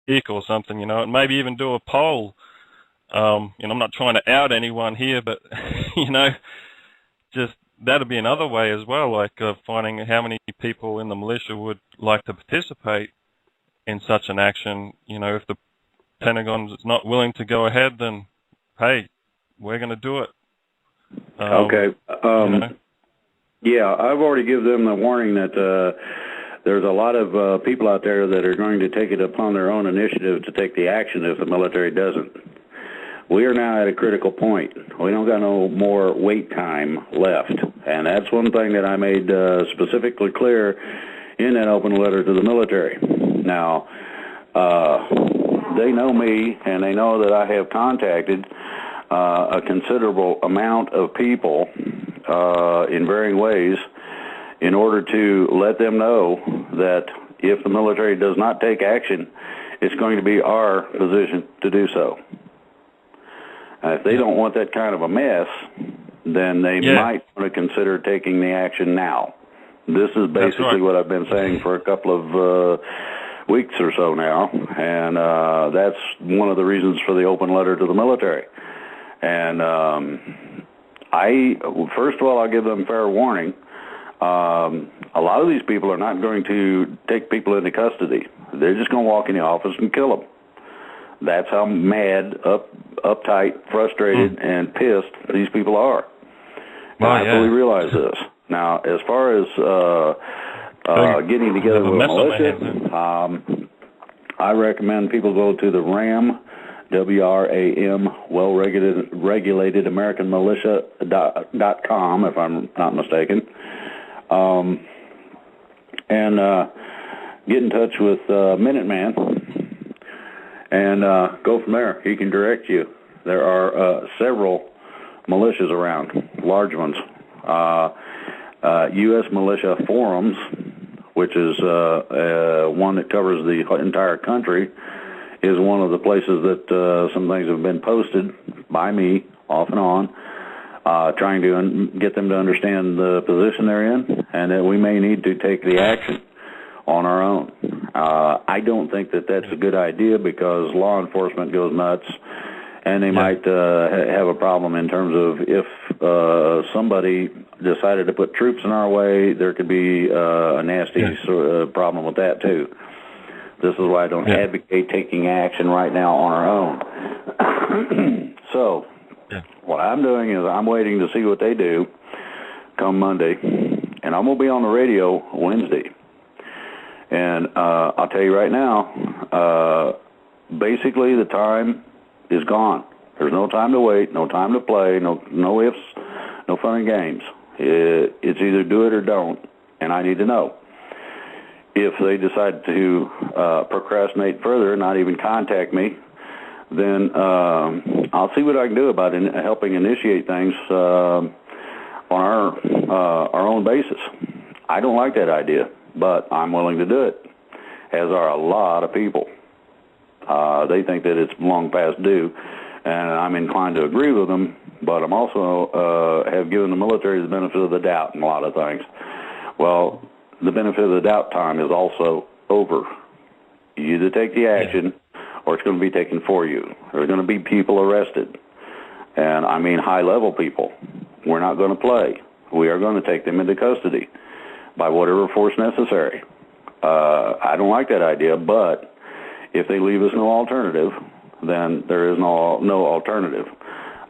week or something, and maybe even do a poll. I'm not trying to out anyone here, but you know, just that'd be another way as well, like finding how many people in the militia would like to participate in such an action. If the Pentagon's not willing to go ahead, then hey, we're going to do it. Okay. Yeah, I've already given them the warning that there's a lot of people out there that are going to take it upon their own initiative to take the action if the military doesn't. We are now at a critical point. We don't got no more wait time left. And that's one thing that I made specifically clear in that open letter to the military. Now, they know me, and they know that I have contacted a considerable amount of people in varying ways in order to let them know that if the military does not take action, it's going to be our position to do so. If they don't want that kind of a mess, then they might want to consider taking the action now. This is basically what I've been saying for a couple of weeks or so now, and that's one of the reasons for the open letter to the military. And first of all, I'll give them fair warning. A lot of these people are not going to take people into custody. They're just going to walk in the office and kill them. That's how mad, uptight, frustrated, and pissed these people are. I fully realize this. Now, as far as getting together with militia, I recommend people go to the RAM, WRAM, well-regulated American Militia.com, if I'm not mistaken, and get in touch with Minuteman and go from there. He can direct you. There are several militias around, large ones. U.S. Militia Forums, which is one that covers the entire country, is one of the places that some things have been posted by me off and on, trying to get them to understand the position they're in and that we may need to take the action on our own. I don't think that that's a good idea because law enforcement goes nuts, and they might have a problem in terms of if somebody decided to put troops in our way, there could be a nasty problem with that too. This is why I don't advocate taking action right now on our own. So what I'm doing is I'm waiting to see what they do come Monday, and I'm going to be on the radio Wednesday. And I'll tell you right now, basically the time is gone. There's no time to wait, no time to play, no ifs, no fun and games. It's either do it or don't, and I need to know. If they decide to procrastinate further and not even contact me, then I'll see what I can do about helping initiate things on our own basis. I don't like that idea, but I'm willing to do it, as are a lot of people. They think that it's long past due, and I'm inclined to agree with them, but I'm also have given the military the benefit of the doubt in a lot of things. Well, the benefit of the doubt time is also over. You either take the action or it's going to be taken for you. There's going to be people arrested, and I mean high-level people. We're not going to play. We are going to take them into custody by whatever force necessary. I don't like that idea, but if they leave us no alternative, then there is no alternative.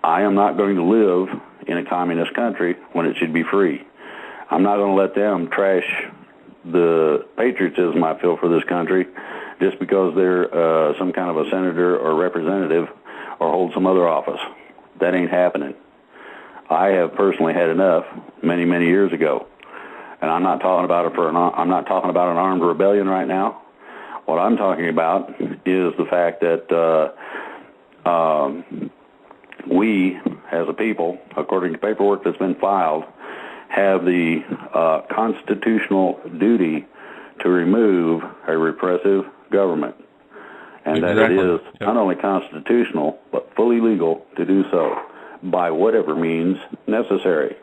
I am not going to live in a communist country when it should be free. I'm not going to let them trash the patriotism I feel for this country just because they're some kind of a senator or representative or hold some other office. That ain't happening. I have personally had enough many, many years ago. And I'm not talking about I'm not talking about an armed rebellion right now. What I'm talking about is the fact that we, as a people, according to paperwork that's been filed, have the constitutional duty to remove a repressive government. And that it is not only constitutional, but fully legal to do so by whatever means necessary.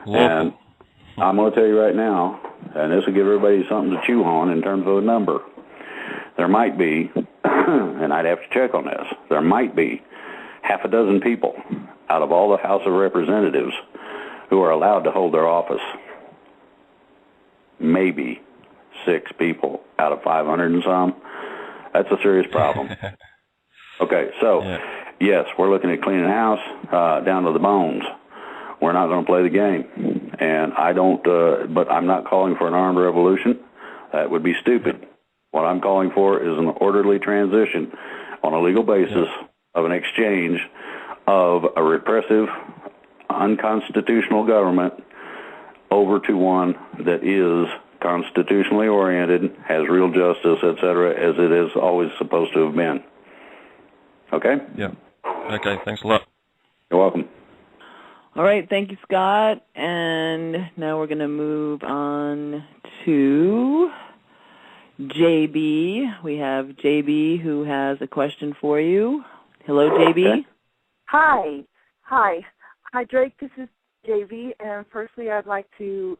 And I'm going to tell you right now, and this will give everybody something to chew on in terms of a number. There might be and I'd have to check on this, there might be half a dozen people out of all the House of Representatives who are allowed to hold their office. Maybe 6 people out of 500 and some. That's a serious problem. Okay, so, yes, we're looking at cleaning house down to the bones. We're not going to play the game. And I don't, but I'm not calling for an armed revolution. That would be stupid. What I'm calling for is an orderly transition on a legal basis of an exchange of a repressive, unconstitutional government over to one that is constitutionally oriented, has real justice, etc., as it is always supposed to have been. Okay? Yeah. Okay, thanks a lot. You're welcome. All right, thank you, Scott. And now we're going to move on to JB. We have JB who has a question for you. Hello, JB. Okay. Hi, Drake. This is JV, and firstly, I'd like to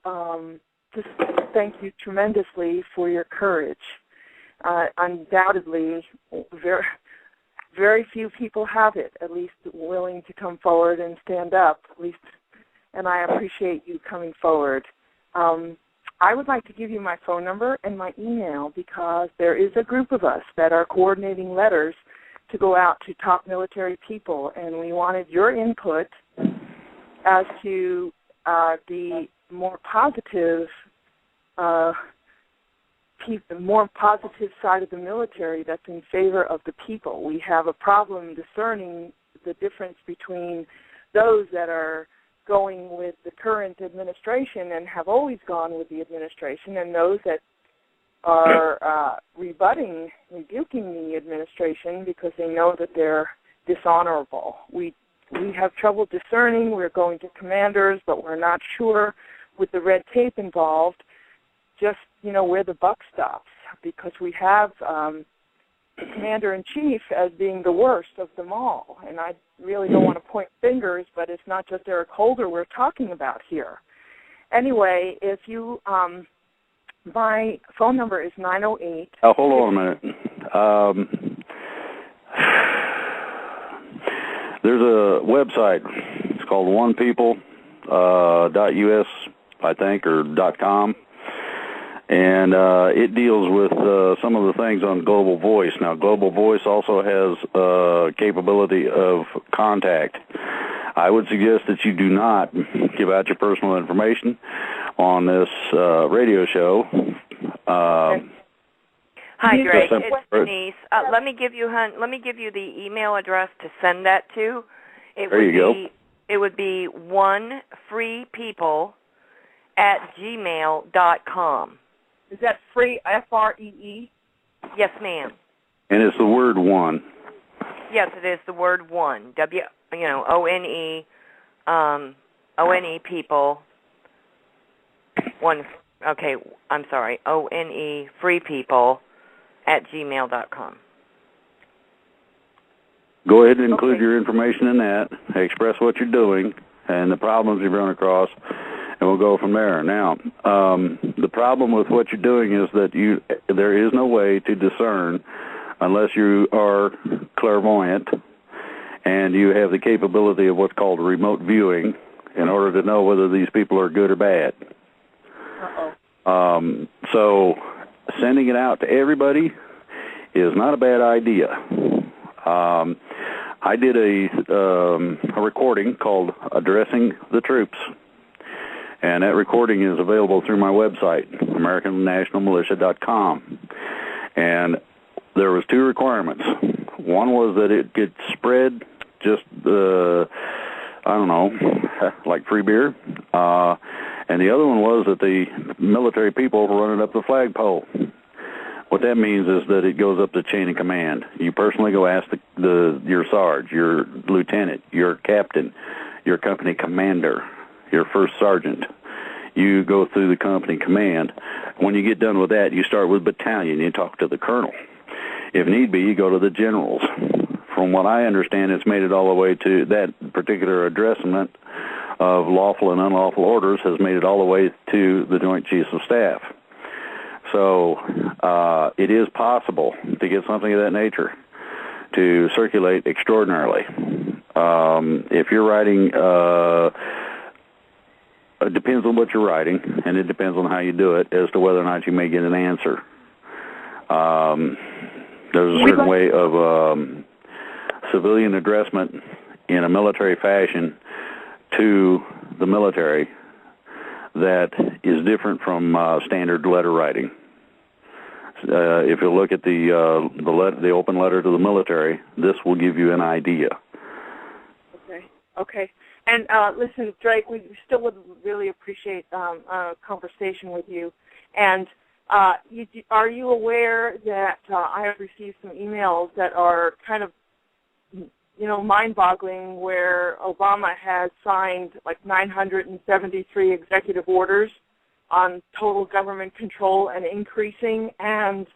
just thank you tremendously for your courage. Undoubtedly, very few people have it, at least willing to come forward and stand up, at least, and I appreciate you coming forward. I would like to give you my phone number and my email because there is a group of us that are coordinating letters to go out to top military people, and we wanted your input as to the more positive side of the military that's in favor of the people. We have a problem discerning the difference between those that are going with the current administration and have always gone with the administration, and those that are rebuking the administration because they know that they're dishonorable. We have trouble discerning. We're going to commanders, but we're not sure with the red tape involved just, where the buck stops, because we have the commander-in-chief as being the worst of them all. And I really don't want to point fingers, but it's not just Eric Holder we're talking about here. Anyway, if you, my phone number is 908. Hold on a minute. There's a website. It's called onepeople.us, I think, or .com. And it deals with some of the things on Global Voice. Now, Global Voice also has capability of contact. I would suggest that you do not give out your personal information on this radio show. Hi, Drake. It's Denise. Let me give you the email address to send that to. There you go. It would be onefreepeople@gmail.com. Is that free, F-R-E-E? Yes, ma'am. And it's the word one. Yes, it is the word one. O-N-E, O-N-E people. One. Okay, I'm sorry. O-N-E freepeople@gmail.com. Go ahead and include your information in that. Express what you're doing and the problems you've run across, and we'll go from there. Now, the problem with what you're doing is that there is no way to discern unless you are clairvoyant and you have the capability of what's called remote viewing in order to know whether these people are good or bad. So sending it out to everybody is not a bad idea. I did a recording called Addressing the Troops, and that recording is available through my website, AmericanNationalMilitia.com. And there was 2 requirements. One was that it gets spread just, like free beer. And the other one was that the military people run it up the flagpole. What that means is that it goes up the chain of command. You personally go ask your sarge, your lieutenant, your captain, your company commander, your first sergeant. You go through the company command. When you get done with that, you start with battalion. You talk to the colonel. If need be, you go to the generals. From what I understand, it's made it all the way to that particular addressment of lawful and unlawful orders has made it all the way to the Joint Chiefs of Staff. So it is possible to get something of that nature to circulate extraordinarily. If you're writing, it depends on what you're writing, and it depends on how you do it as to whether or not you may get an answer. There's a certain way of civilian addressment in a military fashion to the military that is different from standard letter writing. If you look at the open letter to the military, this will give you an idea. Okay. And listen, Drake, we still would really appreciate a conversation with you. And are you aware that I have received some emails that are kind of, mind-boggling, where Obama has signed like 973 executive orders on total government control and increasing, and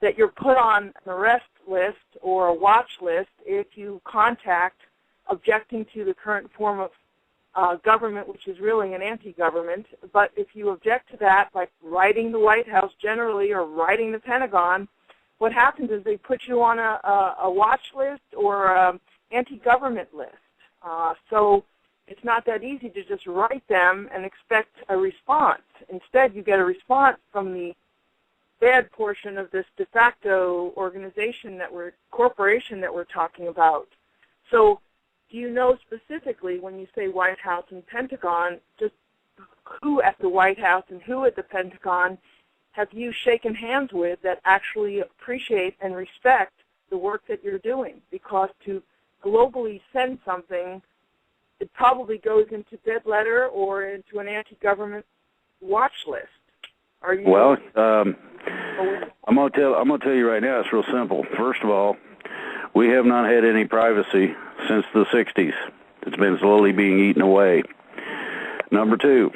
that you're put on an arrest list or a watch list if you contact objecting to the current form of government, which is really an anti-government. But if you object to that by writing the White House generally or writing the Pentagon, what happens is they put you on a watch list or an anti-government list. So it's not that easy to just write them and expect a response. Instead, you get a response from the bad portion of this de facto corporation that we're talking about. So do you know specifically, when you say White House and Pentagon, just who at the White House and who at the Pentagon have you shaken hands with that actually appreciate and respect the work that you're doing? Because to globally send something, it probably goes into dead letter or into an anti-government watch list. Are you? Well, I'm gonna tell you right now. It's real simple. First of all, we have not had any privacy since the 60s. It's been slowly being eaten away. Number two,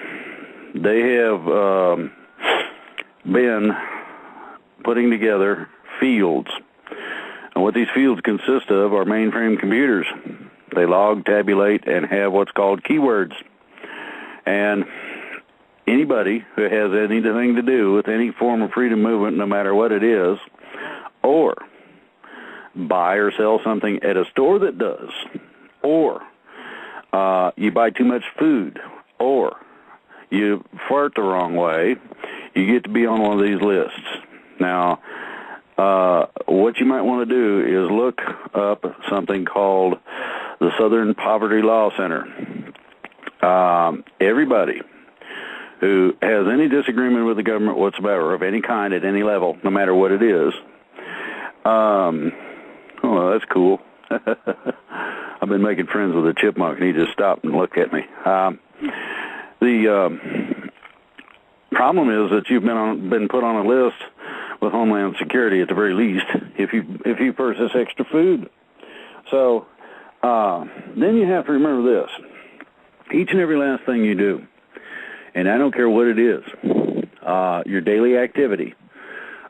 they have been putting together fields. And what these fields consist of are mainframe computers. They log, tabulate, and have what's called keywords. And anybody who has anything to do with any form of freedom movement, no matter what it is, or buy or sell something at a store that does, or you buy too much food, or you fart the wrong way, you get to be on one of these lists. Now, what you might want to do is look up something called the Southern Poverty Law Center. Everybody who has any disagreement with the government whatsoever, of any kind, at any level, no matter what it is, oh, that's cool. I've been making friends with a chipmunk, and he just stopped and looked at me. The problem is that you've been put on a list with Homeland Security, at the very least, if you purchase extra food. So then you have to remember this: each and every last thing you do, and I don't care what it is, your daily activity,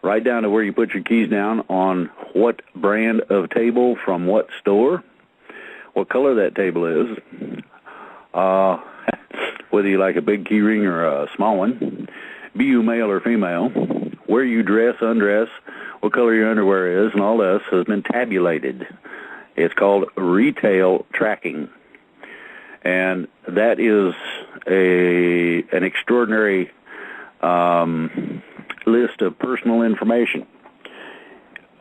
right down to where you put your keys down on what brand of table from what store, what color that table is, whether you like a big key ring or a small one, be you male or female, where you dress, undress, what color your underwear is, and all this has been tabulated. It's called retail tracking. And that is an extraordinary list of personal information.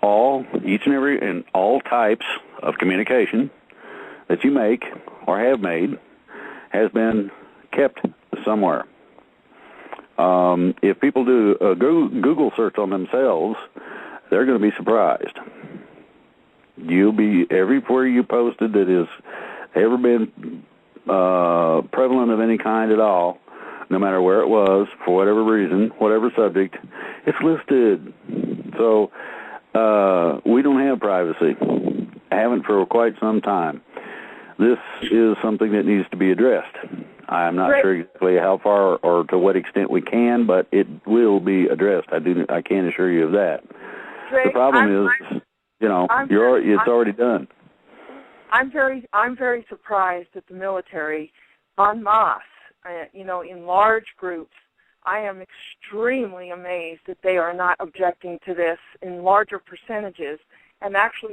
Each and every, and all types of communication that you make or have made has been kept somewhere. If people do a Google search on themselves, they're going to be surprised. You'll be, everywhere you posted that has ever been prevalent of any kind at all, no matter where it was, for whatever reason, whatever subject, it's listed. So we don't have privacy. Haven't for quite some time. This is something that needs to be addressed. I'm not sure exactly how far or to what extent we can, but it will be addressed. I can assure you of that. Drake, the problem is, it's already done. I'm very surprised that the military, en masse, in large groups, I am extremely amazed that they are not objecting to this in larger percentages and actually